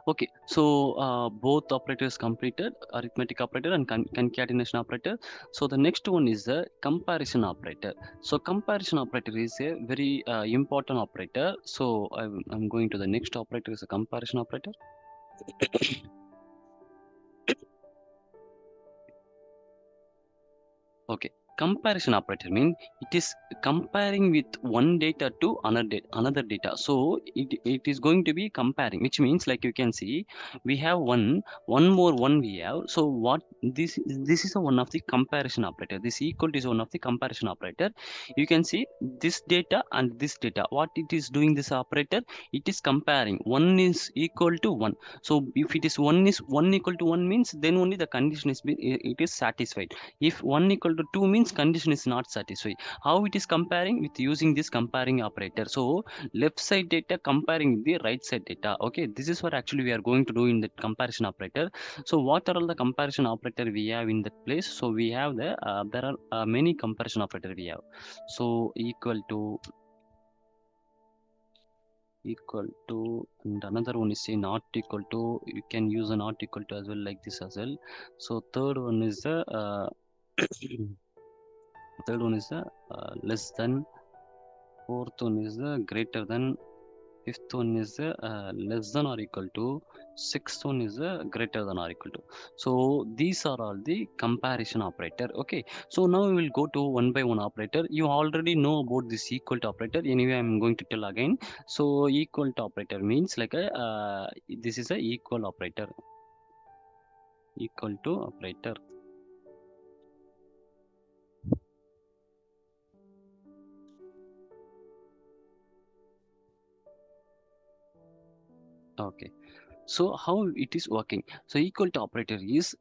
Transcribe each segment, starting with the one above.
Okay, so both operators completed, arithmetic operator and concatenation operator. So the next one is the comparison operator. So comparison operator is a very important operator. So I'm going to the next operator is a comparison operator. Okay, comparison operator mean it is comparing with one data to another data. So it is going to be comparing, which means like you can see we have one more one we have. So what this is a one of the comparison operator. This equal is one of the comparison operator. You can see this data and this data. What it is doing this operator? It is comparing. One is equal to one. So if it is one equal to one means then only the condition it is satisfied. If 1 equal to 2 means condition is not satisfied. How it is comparing? With using this comparing operator. So left side data comparing with the right side data. Okay, this is what actually we are going to do in the comparison operator. So what are all the comparison operator we have in that place? So we have there are many comparison operator we have. So equal to and another one is say not equal to. You can use a not equal to as well, like this as well. So third one is the third one is the less than, fourth one is the greater than, fifth one is the less than or equal to, sixth one is the greater than or equal to. So these are all the comparison operator. Okay, so now we will go to one by one operator. You already know about this equal to operator. Anyway, I'm going to tell again. So equal to operator means like a this is a equal operator. Equal to operator. Okay, so how it is working? So equal to operator is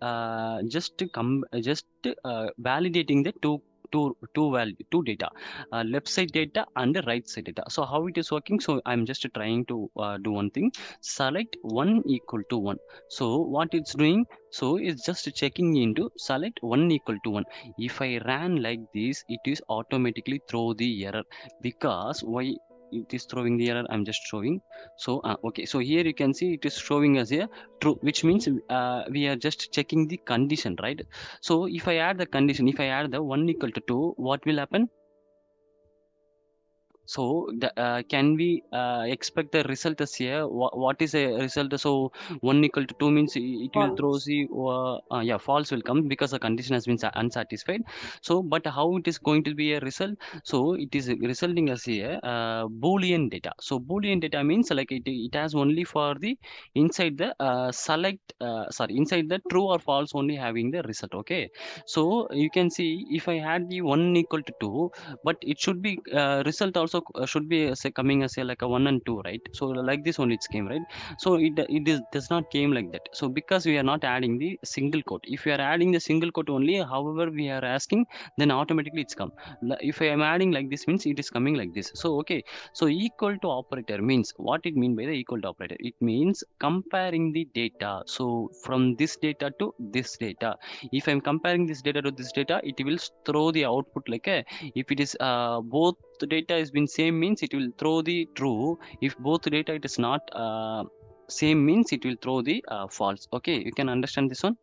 just to come just validating the two value, two data, left side data and the right side data. So how it is working? So I'm just trying to do one thing. Select one equal to one. So what it's doing? So it's just checking into select one equal to one. If I ran like this, it is automatically throw the error. Because why it is throwing the error? I'm just showing. So okay, so here you can see it is showing as a true, which means we are just checking the condition, right? So if I add the condition, if I add the 1 equal to 2, what will happen? So can we expect the result as here? What is a result? So 1 equal to 2 means it will throw False. the yeah, false will come because the condition has been unsatisfied. So but how it is going to be a result? So it is resulting as a Boolean data. So Boolean data means like it has only for the inside the select sorry, inside the true or false only having the result. Okay, so you can see if I had the 1 equal to 2, but it should be result also should be say coming as a like a 1 and 2, right? So like this only it's came, right? So it is does not came like that. So because we are not adding the single quote, if we are adding the single quote only, however we are asking, then automatically it's come. If I am adding like this means it is coming like this. So okay, so equal to operator means what it mean by the equal to operator? It means comparing the data. So from this data to this data, if I'm comparing this data to this data, it will throw the output like a, if it is both the data has been same means it will throw the true. If both data it is not same means it will throw the false. Okay, you can understand this one.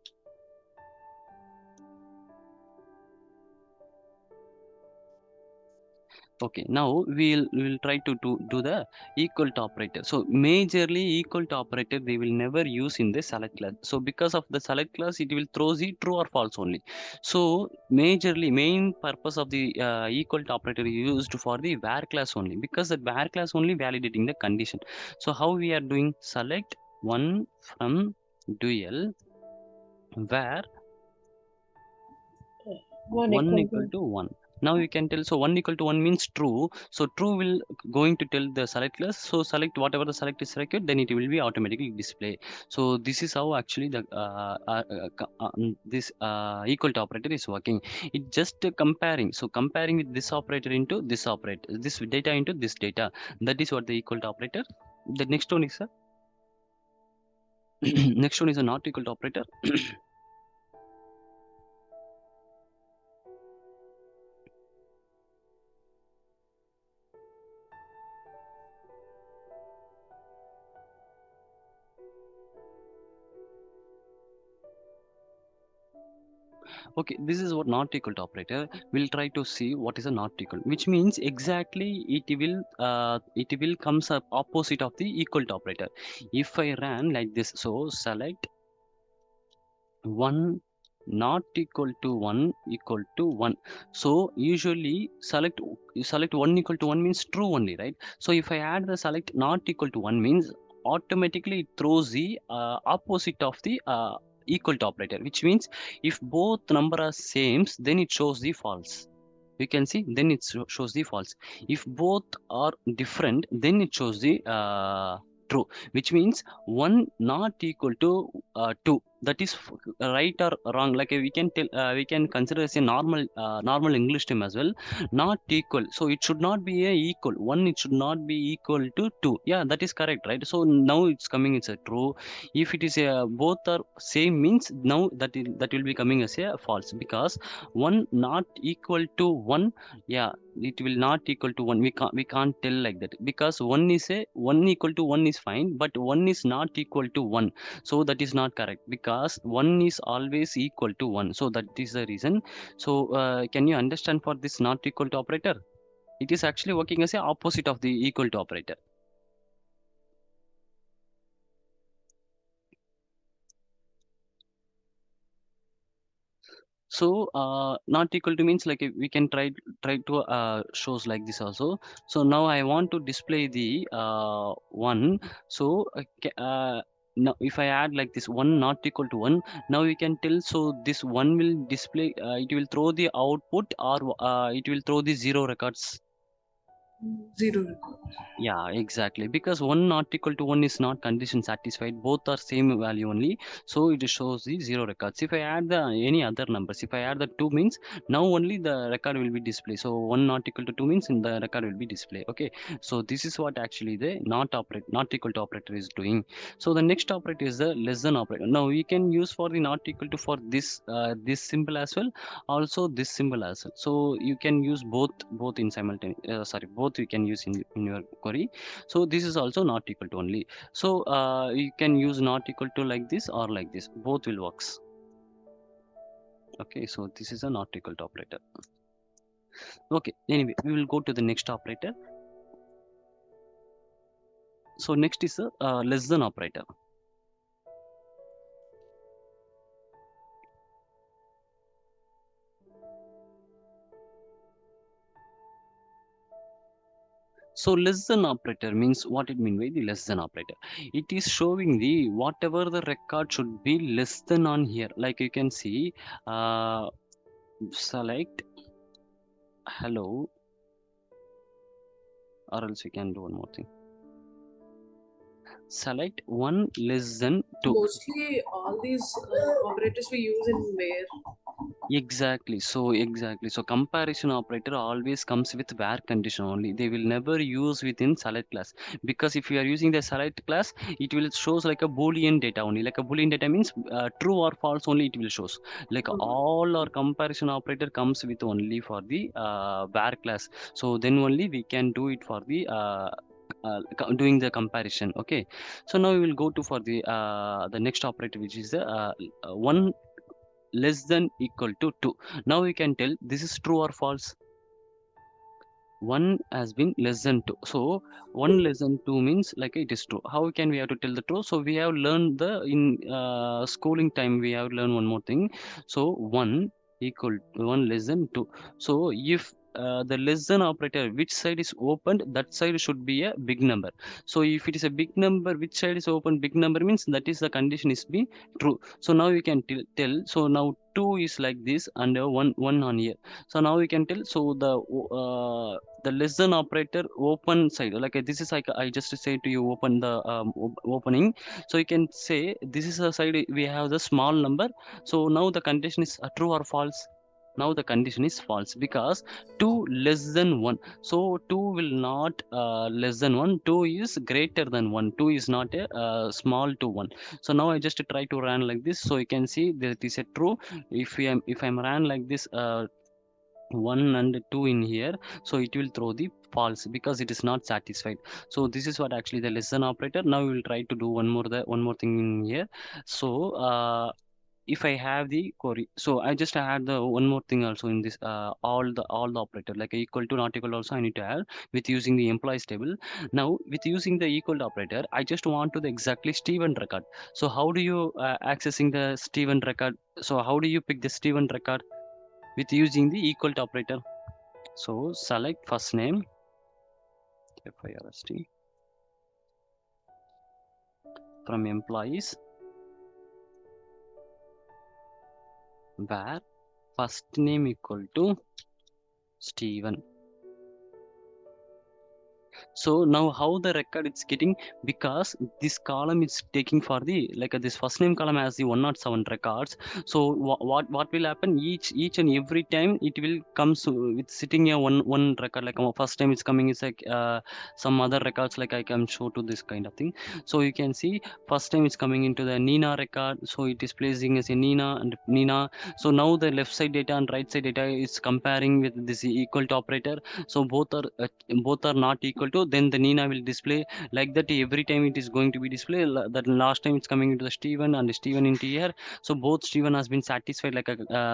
Okay, now we'll try to do the equal to operator. So majorly equal to operator they will never use in the select class. So because of the select class, it will throw the true or false only. So majorly main purpose of the equal to operator used for the var class only, because the var class only validating the condition. So how we are doing? Select one from dual var One 1 equal equal to. to 1. Now you can tell, so 1 equal to 1 means true. So true will going to tell the select class. So select whatever the select is selected, then it will be automatically display. So this is how actually the this equal to operator is working. It just comparing. So comparing with this operator into this operator, this data into this data. That is what the equal to operator. The next one is a next one is a not equal to operator. Okay, this is what not equal to operator. We'll try to see what is a not equal, which means exactly it will comes up opposite of the equal to operator. If I ran like this, so select 1 not equal to 1 equal to 1. So usually select 1 equal to 1 means true only, right? So if I add the select not equal to 1 means automatically it throws the opposite of the equal to operator, which means if both number are same, then it shows the false. You can see, then it shows the false. If both are different, then it shows the true, which means 1 not equal to 2, that is right or wrong. Like we can tell, we can consider as a normal English term as well. Not equal, so it should not be a equal 1, it should not be equal to 2. Yeah, that is correct, right? So now it's coming, it's a true. If it is a both are same means now that will be coming as a false, because 1 not equal to 1, yeah, it will not equal to 1. We can't tell like that, because 1 is a 1 equal to 1 is fine, but 1 is not equal to 1, so that is not correct, because 1 is always equal to 1, so that is the reason. So can you understand for this not equal to operator? It is actually working as a opposite of the equal to operator. So not equal to means like we can try to shows like this also. So now I want to display the one. So now if I add like this 1 not equal to 1, now we can tell, so this 1 will display, it will throw the output, or it will throw the 0 records. Zero record. Yeah, exactly. Because 1 not equal to 1 is not condition satisfied. Both are same value only. So it shows the 0 records. If I add the any other numbers, if I add the 2 means now only the record will be displayed. So 1 not equal to 2 means in the record will be displayed. Okay. So this is what actually the not equal to operator is doing. So the next operator is the less than operator. Now we can use for the not equal to for this symbol as well, also this symbol as well. So you can use both in simultaneous, sorry, both you can use in your query. So this is also not equal to only. So you can use not equal to like this or like this, both will works. Okay, so this is a not equal to operator. Okay, anyway, we will go to the next operator. So next is a less than operator. So less than operator means what it mean by the less than operator. It is showing the whatever the record should be less than on here. Like you can see, uh, select hello, or else we can do one more thing. Select 1 less than 2. Mostly all these operators we use in where. Exactly. So comparison operator always comes with where condition only. They will never use within select class, because if you are using the select class, it will shows like a boolean data only. Like a boolean data means true or false only it will shows. Like all our comparison operator comes with only for the where class. So then only we can do it for the doing the comparison. Okay, so now we will go to for the next operator, which is the 1 less than equal to 2. Now we can tell this is true or false. 1 has been less than 2. So 1 less than 2 means like it is true. How can we have to tell the truth? So we have learned the in schooling time we have learned one more thing. So 1 equal to 1 less than 2. So if the less than operator, which side is opened, that side should be a big number. So if it is a big number, which side is open, big number means that is the condition is be true. So now we can tell. So now 2 is like this, and 1 on here. So now we can tell. So the less than operator open side, like this is like I just say to you open the opening. So you can say this is a side we have the small number. So now the condition is true or false. Now the condition is false, because 2 less than 1. So 2 will not less than 1. 2 is greater than 1. 2 is not a small to 1. So now I just try to run like this. So you can see that is a true. If I'm ran like this 1 and 2 in here, so it will throw the false, because it is not satisfied. So this is what actually the less than operator. Now we will try to do one more thing in here. So if I have the query, so I just add the one more thing also in this all the operator like equal to not equal also I need to add with using the employees table. Now with using the equal to operator, I just want to the exactly Steven record. So how do you accessing the Steven record? So how do you pick the Steven record with using the equal to operator? So select first name FIRST from employees where first name equal to Steven. So now how the record it's getting, because this column is taking for the like this first name column has the 107 records. So what will happen, each and every time it will comes with sitting a one record, like first time it's coming is like some other records, like I can show to this kind of thing. So you can see first time it's coming into the Nina record, so it is placing as a Nina and Nina. So now the left side data and right side data is comparing with this equal to operator. So both are not equal to, then the Nina will display like that every time it is going to be display that last time it's coming into the Steven and Steven into here. So both Steven has been satisfied, like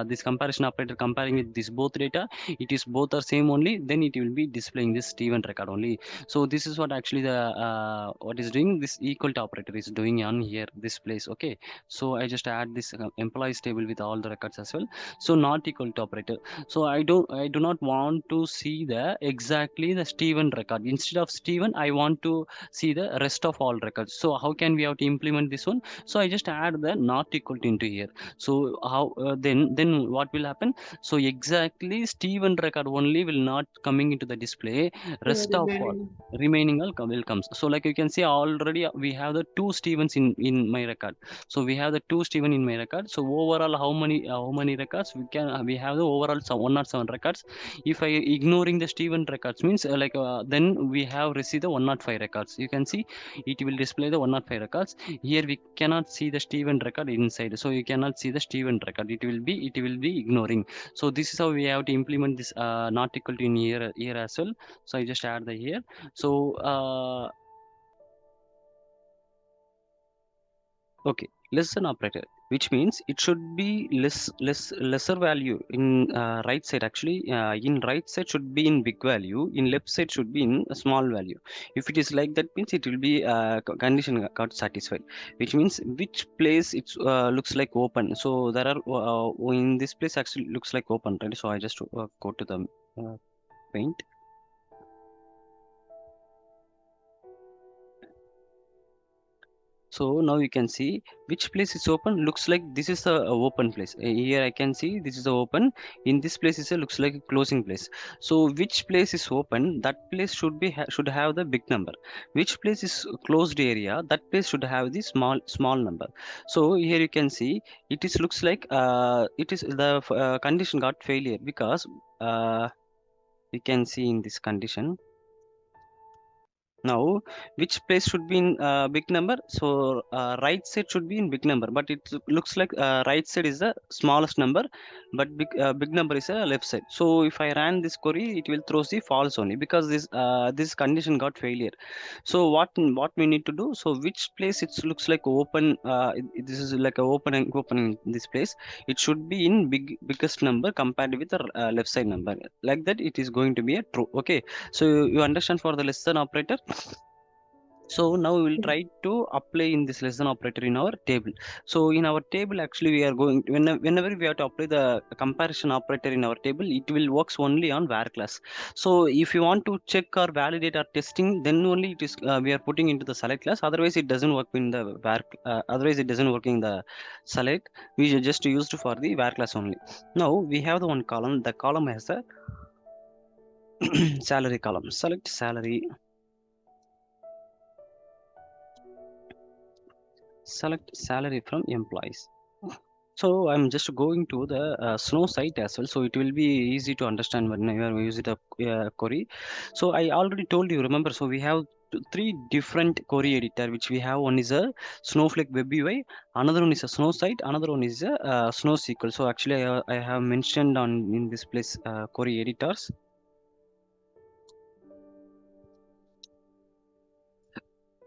this comparison operator comparing with this both data, it is both are same only, then it will be displaying this Steven record only. So this is what actually the what is doing this equal to operator is doing on here this place. Okay, so I just add this employees table with all the records as well. So not equal to operator, so I do not want to see the exactly the Steven record. Instead of Steven, I want to see the rest of all records. So how can we have to implement this one? So I just add the not equal to into here. So how then what will happen? So exactly Steven record only will not coming into the display. Yeah, Rest of all remaining. remaining all will comes. So like you can see already we have the two Stevens in my record. So we have the two Steven in my record. So overall, how many records we can we have the overall 107 records. If I ignoring the Steven records means then we have received the 105 records. You can see it will display the 105 records. Here we cannot see the Steven record inside. So you cannot see the Steven record. It will be ignoring. So this is how we have to implement this not equal to in here as well. So I just add the here. So okay, less than operator, which means it should be lesser value in right side. Actually, in right side should be in big value. In left side should be in a small value. If it is like that, means it will be condition got satisfied. Which means which place it looks like open. So there are in this place actually looks like open, right? So I just go to the paint. So now you can see which place is open. Looks like this is a open place. Here I can see this is a open. In this place is a looks like a closing place. So which place is open? That place should be should have the big number. Which place is closed area? That place should have the small number. So here you can see it is looks like it is the condition got failure because you can see in this condition. Now, which place should be in big number? So, right side should be in big number, but it looks like right side is the smallest number, but big number is left side. So, if I ran this query, it will throw the false only because this condition got failure. So, what we need to do? So, which place it looks like open? This is like a opening this place. It should be in biggest number compared with the left side number. Like that, it is going to be a true. Okay, so you understand for the less than operator. So now we will try to apply in this less than operator in our table. So in our table actually we are going whenever we have to apply the comparison operator in our table, it will works only on var class. So if you want to check or validate our testing, then only it is we are putting into the select class. Otherwise it doesn't work in the var. Otherwise it doesn't work in the select. We just used for the var class only. Now we have the one column. The column has a salary column. Select salary. Select salary from employees. So I'm just going to the snow site as well, so it will be easy to understand when you are using the query. So I already told you, remember, so we have three different query editor which we have. One is a snowflake web UI, another one is a snow site, another one is a snow SQL. So actually I have mentioned on in this place query editors.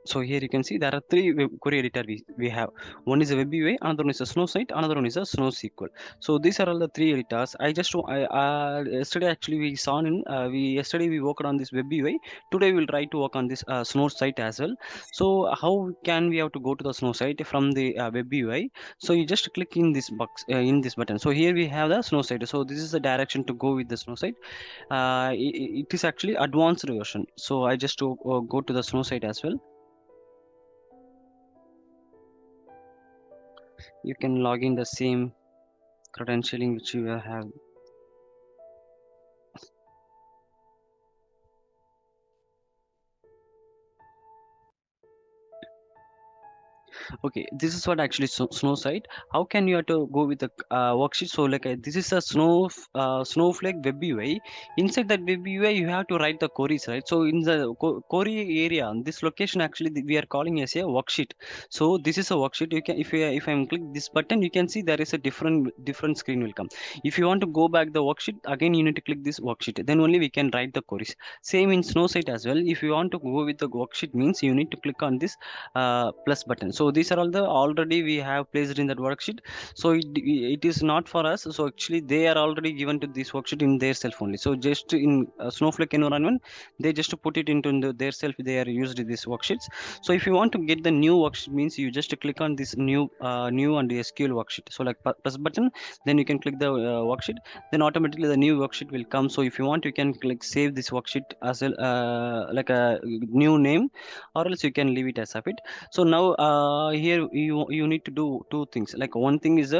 So here you can see there are three query editor we have. One is a web UI, another one is a snow site, another one is a snow SQL. So these are all the three editors. Yesterday actually we saw in yesterday we worked on this web UI. Today we'll try to work on this snow site as well. So how can we have to go to the snow site from the web UI? So you just click in this box in this button. So here we have the snow site. So this is the direction to go with the snow site. It is actually advanced version. So I just to go to the snow site as well. You can log in the same credentialing which you have. Okay, this is what actually snow site. How can you have to go with the worksheet? So like this is a snowflake web UI. Inside that web UI, you have to write the queries, right? So in the query area, this location actually we are calling as a worksheet. So this is a worksheet. You can if I'm click this button, you can see there is a different screen will come. If you want to go back the worksheet again, you need to click this worksheet. Then only we can write the queries. Same in snow site as well. If you want to go with the worksheet, means you need to click on this plus button. So these are all the already we have placed in that worksheet. So it is not for us. So actually they are already given to this worksheet in their self only. So just in snowflake environment, they just put it into their self. They are used this worksheets. So if you want to get the new worksheet, means you just click on this new and the SQL worksheet. So like plus button, then you can click the worksheet. Then automatically the new worksheet will come. So if you want, you can click save this worksheet as a like a new name, or else you can leave it as of it. So now here you need to do two things. Like one thing is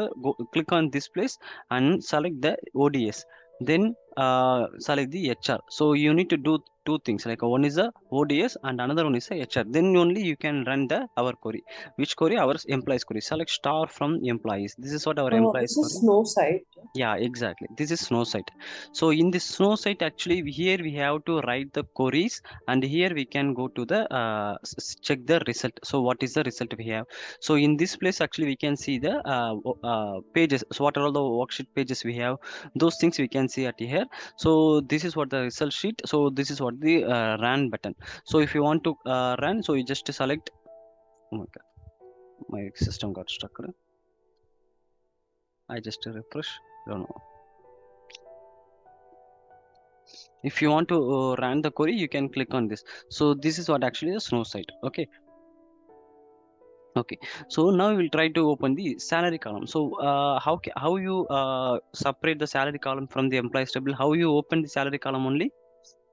click on this place and select the ODS, then select the HR. So you need to do two things. Like one is a ODS and another one is a HR. Then only you can run the our query. Which query? Our employees query. Select star from employees. This is what our employees This is query. snow site. Yeah, exactly. This is snow site. So in this snow site, actually, here we have to write the queries, and here we can go to the check the result. So what is the result we have? So in this place, actually, we can see the pages. So what are all the worksheet pages we have? Those things we can see at here. So this is what the result sheet. So this is what the run button. So if you want to run, so you just select. Oh my God, my system got stuck. I just refresh. Don't know. If you want to run the query, you can click on this. So this is what actually the snow site. Okay, so now we will try to open the salary column. So how you separate the salary column from the employees table? How you open the salary column? Only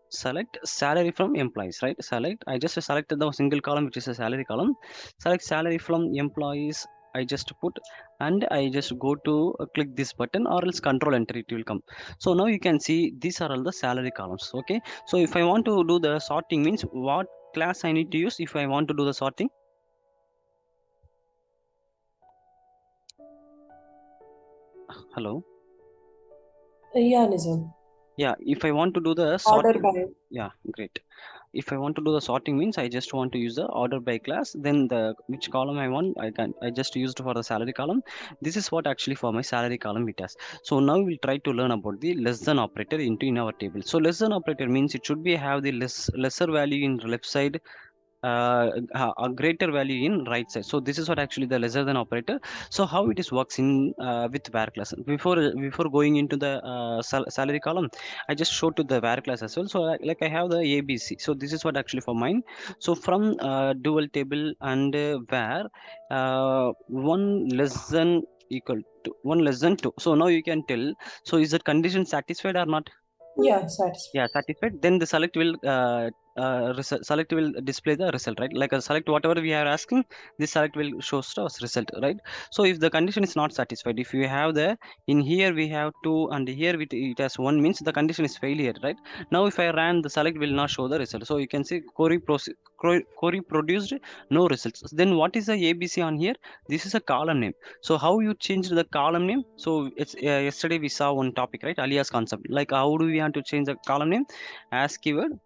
select salary from employees, right? Select, I just selected the single column which is a salary column. Select salary from employees. I just put, and I just go to click this button, or else control enter, it will come. So now you can see these are all the salary columns. Okay, so if I want to do the sorting, means what class I need to use if I want to do the sorting? Hello. Yeah, Nizam. Yeah, if I want to do the Order sorting. by. Yeah, great. If I want to do the sorting, means I just want to use the order by class. Then the which column I want, I just used for the salary column. This is what actually for my salary column it has. So now we'll try to learn about the less than operator into in our table. So less than operator means it should be have the lesser value in left side, a greater value in right side. So this is what actually the lesser than operator. So how it is works in with var class. Before going into the salary column, I just show to the var class as well. So like I have the ABC. So this is what actually for mine. So from dual table and var, one less than equal to one less than two. So now you can tell. So is that condition satisfied or not? Yeah, satisfied. Yeah, satisfied. Then the select will display the result, right? Like a select whatever we are asking, this select will shows us result, right? So if the condition is not satisfied, if you have the in here we have two and here it has one, means the condition is failure, right? Now if I ran, the select will not show the result. So you can see query produced no results. Then what is the ABC on here? This is a column name. So how you change the column name? So it's yesterday we saw one topic, right? Alias concept. Like how do we want to change the column name? As keyword,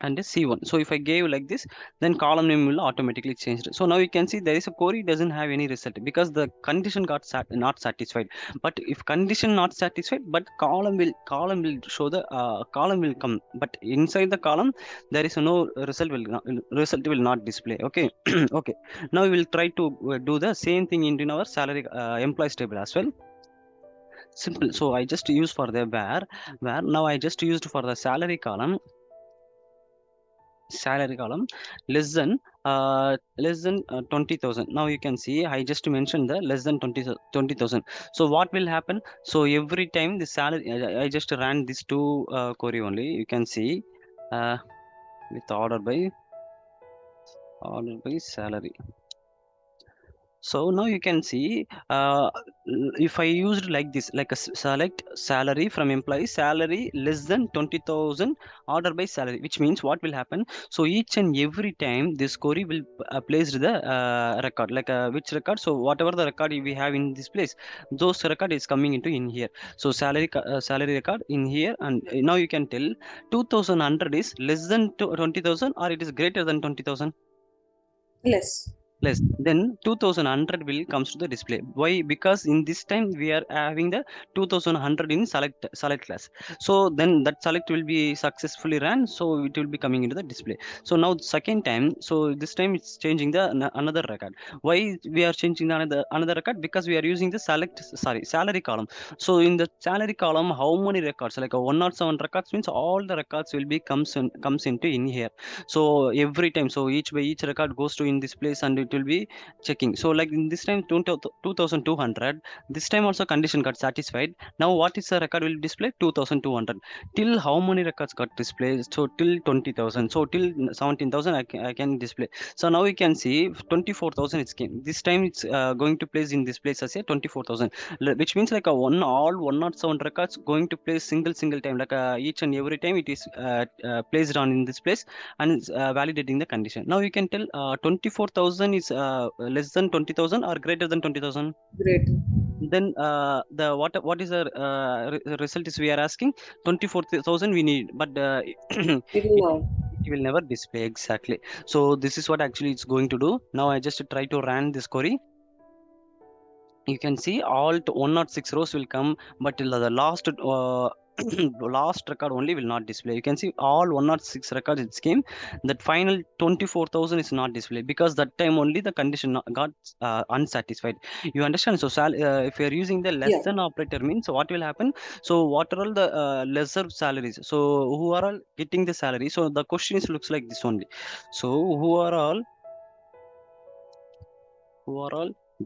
and C1. So if I gave like this, then column name will automatically change. So now you can see there is a query doesn't have any result because the condition got not satisfied. But if condition not satisfied, but column will show the column will come, but inside the column there is no result will not display. Okay. Okay. Now we will try to do the same thing in our salary employees table as well. Simple. So I just use for the where now I just used for the salary column less than 20,000. Now you can see I just mentioned the less than 20,000. So what will happen? So every time the salary, I just ran this two query only. You can see uh, with order by salary. So now you can see if I used like this, like a select salary from employee salary less than 20,000 order by salary, which means what will happen? So each and every time this query will place the record, like which record? So whatever the record we have in this place, those record is coming into in here. So salary record in here, and now you can tell 2,100 is less than 20,000 or it is greater than 20,000. Less. Less then 2,100 will comes to the display. Why? Because in this time we are having the 2,100 in select class. So then that select will be successfully ran, so it will be coming into the display. So now second time, so this time it's changing the another record. Why we are changing the another record? Because we are using the salary column. So in the salary column, how many records? Like a 107 records means all the records will be comes into in here. So every time, so each by each record goes to in this place and it will be checking. So like in this time 2,200, this time also condition got satisfied. Now what is the record will display? 2,200. Till how many records got displayed? So till 20,000. So till 17,000 I can display. So now we can see 24,000 it's came. This time it's going to place in this place as a 24,000, which means like a all 107 records going to place single time, like each and every time it is placed on in this place, and it's validating the condition. Now you can tell 24,000 is less than 20,000 or greater than 20,000. Great. Then the what is the result is we are asking 24,000 we need, but It will it not. it will never display exactly. So this is what actually it's going to do. Now I just try to run this query. You can see all 106 rows will come, but till the last last record only will not display. You can see all 106 records it came. That final 24,000 is not displayed because that time only the condition got unsatisfied. You understand? So if you are using the less Yeah. than operator means what will happen? So what are all the lesser salaries? So who are all getting the salary? So the question is looks like this only. So who are all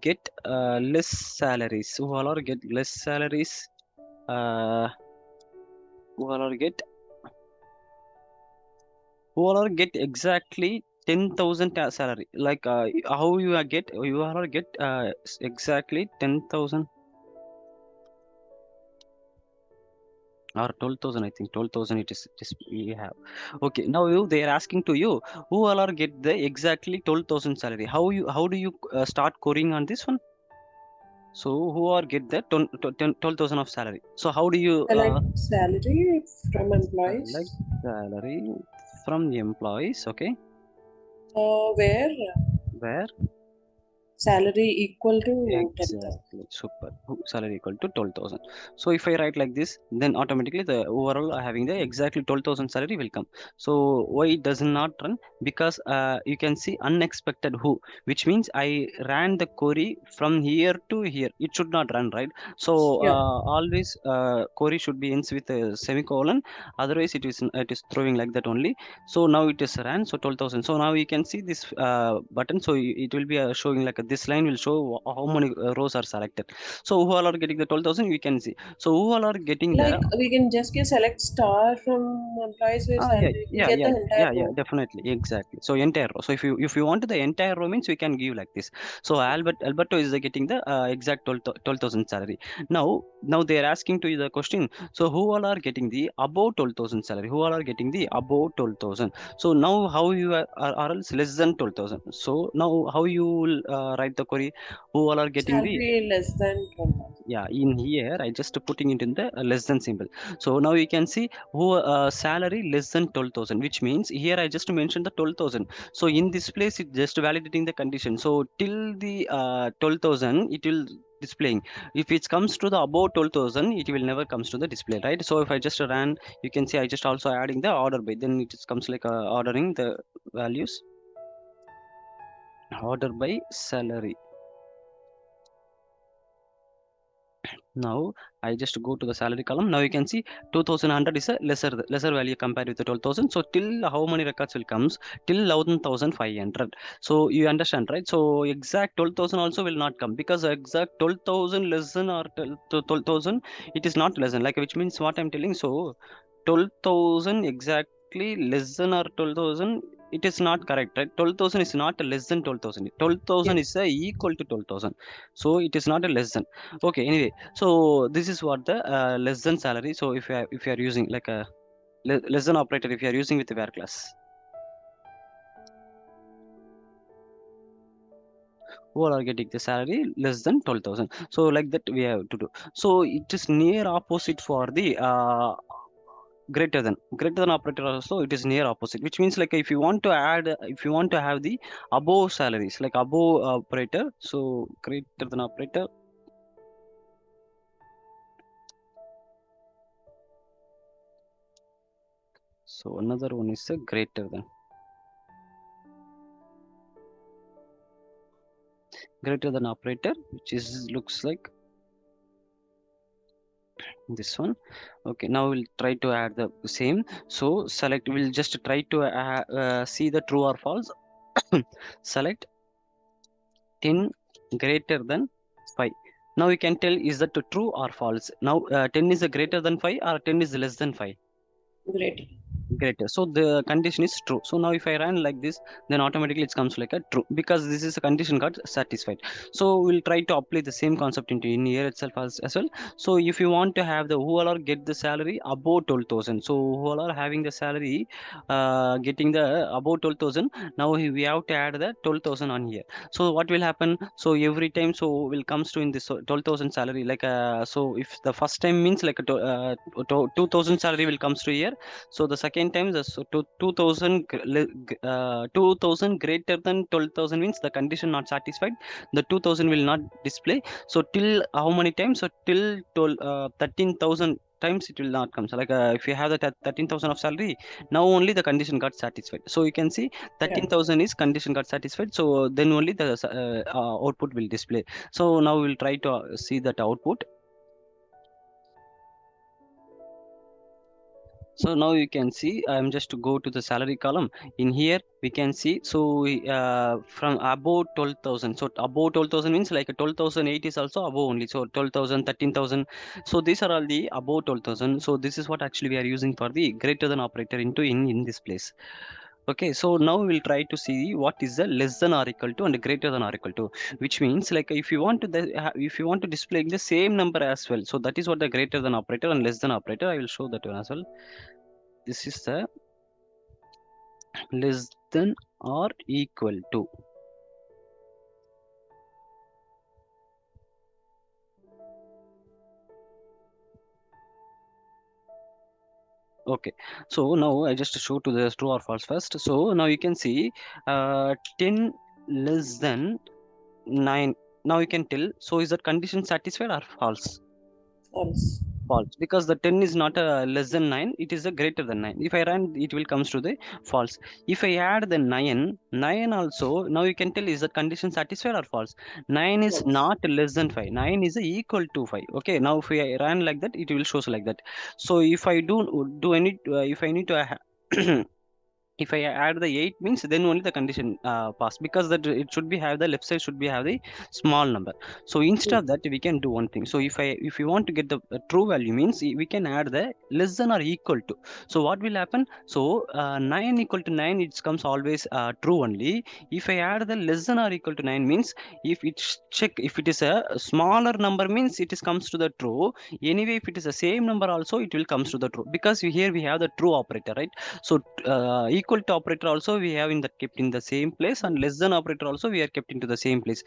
get less salaries? Who all are get less salaries? Uh, who all are get who all are get exactly 10,000 salary? Like how you are get you all are get exactly 10,000 or 12,000. I think 12,000 it is just we have. Okay, now they are asking to you who all are get the exactly 12,000 salary. How do you start querying on this one? So who are get the 12,000 of salary? So how do you Select salary from select employees. salary from the employees? Okay, Where where salary equal to 10,000. exactly super salary equal to 12,000. So if I write like this, then automatically the overall having the exactly 12,000 salary will come. So why it does not run? Because you can see unexpected who, which means I ran the query from here to here. It should not run, right? So Yeah. always query should be ends with a semicolon. Otherwise it is throwing like that only. So now it is ran. So 12,000. So now you can see this button. So it will be showing like this line will show how many rows are selected. So who all are getting the 12,000? We can see. So who all are getting the Like we can just get select star from employees with yeah, salary. We yeah, get yeah, the entire yeah, yeah, row. definitely, exactly. So entire row. So if you want the entire row means we can give like this. So Alberto is getting the exact 12,000 salary. Now they are asking to you the question. So who all are getting the above 12,000 salary? Who all are getting the above 12,000? So now how you are else less than 12,000? So now how you will write the query, who all are getting the, Salary less than 12,000. yeah, in here I just putting it in the less than symbol. So now you can see who salary less than 12,000, which means here I just mentioned the 12,000. So in this place it just validating the condition. So till the 12,000 it will displaying. If it comes to the above 12,000 it will never comes to the display, right? So if I just run, you can see I just also adding the order by, then it just comes like ordering the values, order by salary. Now I just go to the salary column. Now you can see 2100 is a lesser value compared with the 12,000. So till how many records will comes? Till 11,500. So you understand, right? So exact 12,000 also will not come, because exact 12,000 less than or 12,000 it is not less than, like, which means what I'm telling. So 12,000 exactly less than or 12,000, it is not correct, right? 12,000 is not less than 12,000. 12,000 Yes. is equal to 12,000. So it is not a less than. Okay, anyway, so this is what the less than salary. So if you are using like a less than operator, if you are using with the where class, who are getting the salary less than 12,000. So like that we have to do. So it is near opposite for the greater than operator also. It is near opposite, which means like if you want to add, if you want to have the above salaries like above operator, so greater than operator. So another one is a greater than operator, which is looks like this one. Okay, now we'll try to add the same. So select, we'll just try to see the true or false. Select 10 greater than 5. Now you can tell is that true or false. Now 10 is a greater than 5 or 10 is less than 5. Great. Greater. So the condition is true. So now if I run like this, then automatically it comes like a true, because this is a condition got satisfied. So we'll try to apply the same concept into in here itself as well. So if you want to have the who all are get the salary above 12,000, so who all are having the salary getting the above 12,000, now we have to add the 12,000 on here. So what will happen? So every time, so will comes to in this 12,000 salary, like so if the first time means like a 2,000 salary will comes to here. So the second time, the so to 2000 2000 greater than 12,000 means the condition not satisfied. The 2000 will not display. So till how many times? So till 13,000 times it will not come. So like if you have the 13,000 of salary, now only the condition got satisfied. So you can see Yeah. 13,000 is condition got satisfied. So then only the output will display. So now we'll try to see that output. So now you can see, I'm just to go to the salary column. In here we can see, so from above 12,000. So above 12,000 means like 12,008 is also above only. So 12,000, 13,000. So these are all the above 12,000. So this is what actually we are using for the greater than operator into in this place. Okay, so now we'll try to see what is the less than or equal to and greater than or equal to, which means like if you want to if you want to display the same number as well. So that is what the greater than operator and less than operator. I will show that one as well. This is the less than or equal to. Okay, so now I just show to the true or false first. So now you can see 10 less than 9. Now you can tell, so is that condition satisfied or false? False. False, because the 10 is not a less than 9, it is a greater than 9. If I run, it will comes to the false. If I add the 9 also, now you can tell is that condition satisfied or false. 9 is False. not less than 5, 9 is equal to 5. Okay, now if I run like that, it will show like that. So if I do any if I need to if I add the 8 means, then only the condition pass, because that it should be have the left side should be have the small number. So instead Hmm. of that we can do one thing. So if you want to get the true value means, we can add the less than or equal to. So what will happen? So 9 equal to 9, it comes always true only. If I add the less than or equal to 9 means, if it's check if it is a smaller number means it is comes to the true. Anyway, if it is the same number also, it will comes to the true, because here we have the true operator, right? So equal to operator also we have in that kept in the same place, and less than operator also we are kept into the same place.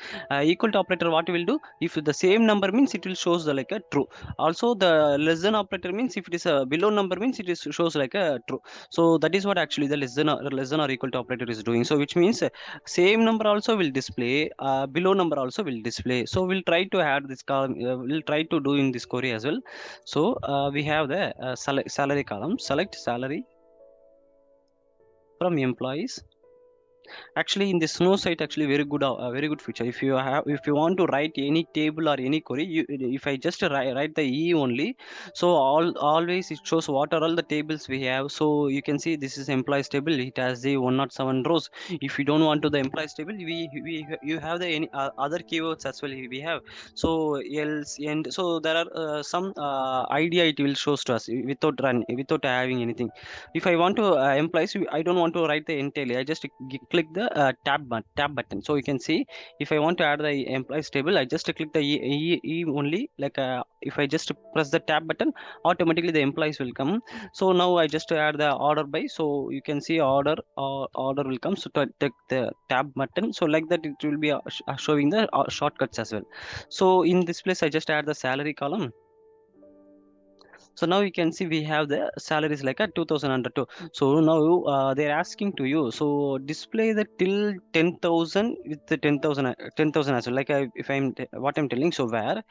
Equal to operator what will do, if the same number means it will shows the like a true. Also the less than operator means if it is a below number means it is shows like a true. So that is what actually the less than or equal to operator is doing. So which means same number also will display, below number also will display. So we'll try to add this column, we'll try to do in this query as well. So we have the salary column. Select salary from employees. Actually in the snow site actually very good feature. If you have, if you want to write any table or any query, if I just write the e only, so always it shows what are all the tables we have. So you can see this is employees table, it has the 107 rows. If you don't want to the employees table, we you have the any other keywords as well we have. So else, and so there are some idea it will shows to us without having anything. If I want to employees, I don't want to write the entirely. I just click the tab button. So you can see if I want to add the employees table, I just click the e only. Like if I just press the tab button, automatically the employees will come. So now I just add the order by. So you can see order will come. So to take the tab button. So like that, it will be showing the shortcuts as well. So in this place, I just add the salary column. So now you can see we have the salaries like a 2000 under 2. So now they're asking to you, so display the till 10,000 with the 10,000 10,000 as well. Like if what I'm telling, so where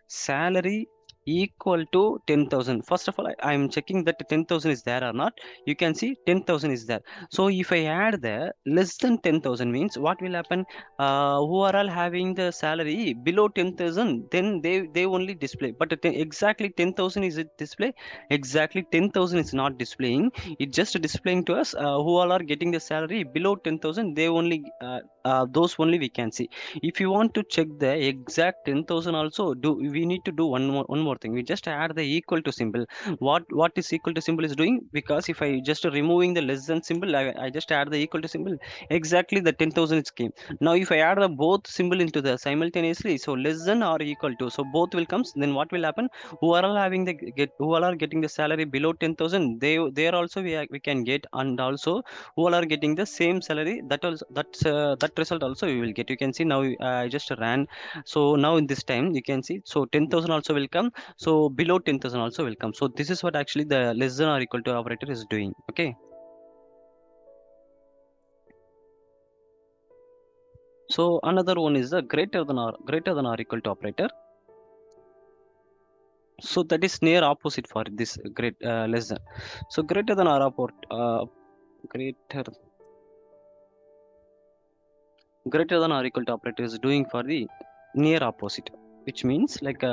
salary equal to 10,000. First of all, I'm checking that 10,000 is there or not. You can see 10,000 is there. So if I add the less than 10,000 means what will happen? Who are all having the salary below 10,000, then they only display. But exactly 10,000 is it display? Exactly 10,000 is not displaying. It just displaying to us who all are getting the salary below 10,000. They only those only we can see. If you want to check the exact 10,000 also, do we need to do one more thing. We just add the equal to symbol. What is equal to symbol is doing? Because if I just removing the less than symbol, I just add the equal to symbol. Exactly the 10,000 is came. Now if I add the both symbol into the simultaneously, so less than or equal to, so both will comes, then what will happen? Who are all having the who all are getting the salary below 10,000, they are also we can get. And also who all are getting the same salary, that also that result also we will get. You can see now I just ran. So now in this time you can see, so 10,000 also will come, so below 10,000 also will come. So this is what actually the less than or equal to operator is doing. Okay. So another one is the greater than or equal to operator. So that is near opposite for this less than. So greater greater than or equal to operator is doing for the near opposite, which means like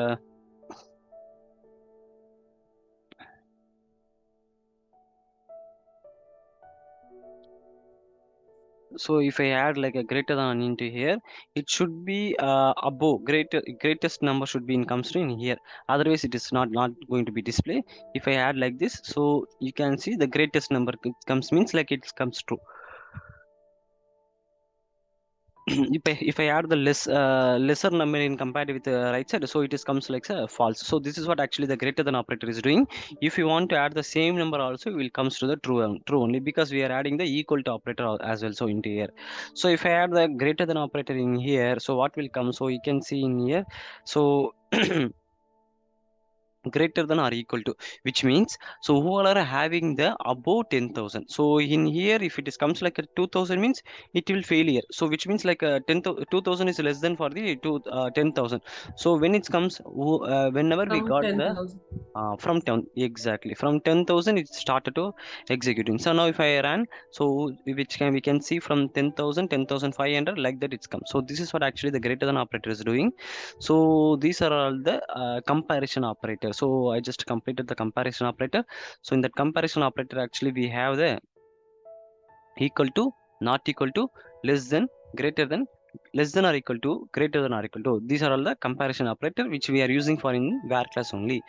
so if I add like a greater than into here, it should be above greatest number should be in comes to in here. Otherwise it is not going to be display. If I add like this, so you can see the greatest number comes means like it comes true. If I add the lesser number in compared with the right side, so it is comes like false. So this is what actually the greater than operator is doing. If you want to add the same number also, it will comes to the true only, because we are adding the equal to operator as well. So into here, so if I add the greater than operator in here, so what will come? So you can see in here, so greater than or equal to, which means so who all are having the above 10,000. So in here if it is comes like a 2,000 means it will failure. So which means like 2,000 is less than for the 10,000. So when it comes whenever we From got the 10,000. from 10, exactly from 10,000 it started to executing. So now if I ran, so which can we can see from 10,000 10,500 like that it's come. So this is what actually the greater than operator is doing. So these are all the comparison operator. So I just completed the comparison operator. So in that comparison operator actually we have the equal to, not equal to, less than, greater than, less than or equal to, greater than or equal to. These are all the comparison operator which we are using for in var class only.